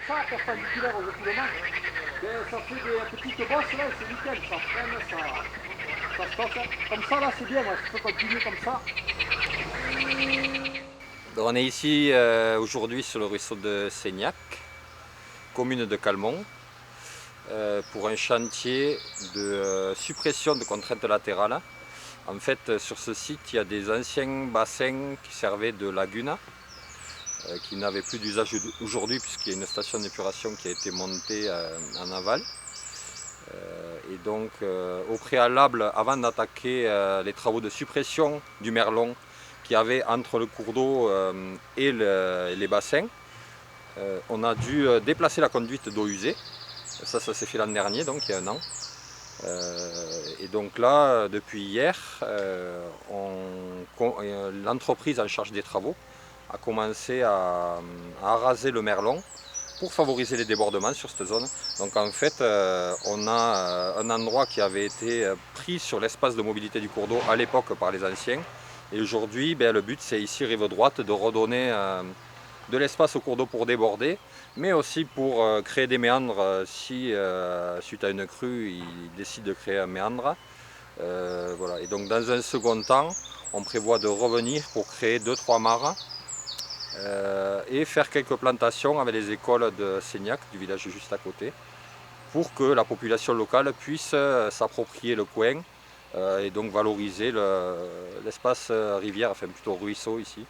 ça, perpendiculaire aux écoulements, ben, ça fait des petites bosses là, c'est nickel, ça freine, ça stocke. Comme ça là c'est bien, moi, je peux continuer comme ça. Donc on est ici aujourd'hui sur le ruisseau de Seignac, commune de Calmont, pour un chantier de suppression de contraintes latérales. En fait, sur ce site, il y a des anciens bassins qui servaient de lagune, qui n'avaient plus d'usage aujourd'hui puisqu'il y a une station d'épuration qui a été montée en aval. Et donc, au préalable, avant d'attaquer les travaux de suppression du merlon qu'il y avait entre le cours d'eau et les bassins, on a dû déplacer la conduite d'eau usée. Ça s'est fait l'an dernier, donc il y a un an. Et donc là, depuis hier, l'entreprise en charge des travaux a commencé à araser le merlon pour favoriser les débordements sur cette zone. Donc en fait, on a un endroit qui avait été pris sur l'espace de mobilité du cours d'eau à l'époque par les anciens. Et aujourd'hui, le but c'est ici, rive droite, de redonner de l'espace au cours d'eau pour déborder, mais aussi pour créer des méandres si, suite à une crue, il décide de créer un méandre. Voilà. Et donc dans un second temps, on prévoit de revenir pour créer 2-3 mares et faire quelques plantations avec les écoles de Seignac, du village juste à côté, pour que la population locale puisse s'approprier le coin et donc valoriser l'espace rivière, enfin plutôt ruisseau ici.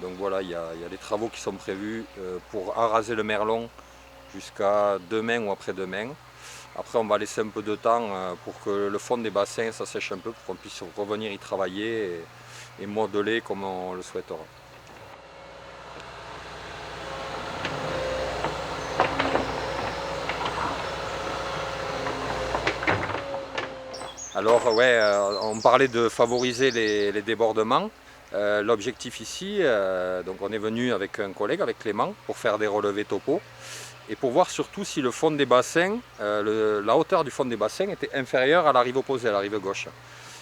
Donc voilà, il y a des travaux qui sont prévus pour araser le merlon jusqu'à demain ou après-demain. Après, on va laisser un peu de temps pour que le fond des bassins s'assèche un peu, pour qu'on puisse revenir y travailler et modeler comme on le souhaitera. Alors ouais, on parlait de favoriser les débordements. L'objectif ici, donc on est venu avec un collègue, avec Clément, pour faire des relevés topo et pour voir surtout si le fond des bassins, la hauteur du fond des bassins était inférieure à la rive opposée, à la rive gauche.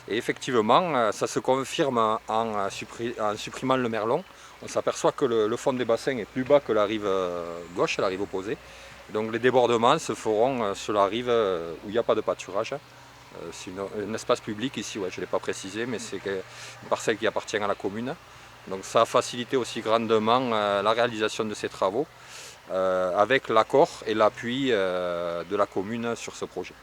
Et effectivement, ça se confirme en supprimant le merlon. On s'aperçoit que le fond des bassins est plus bas que la rive gauche, la rive opposée. Donc les débordements se feront sur la rive où il n'y a pas de pâturage. C'est un espace public ici, ouais, je ne l'ai pas précisé, mais c'est une parcelle qui appartient à la commune. Donc ça a facilité aussi grandement la réalisation de ces travaux avec l'accord et l'appui de la commune sur ce projet.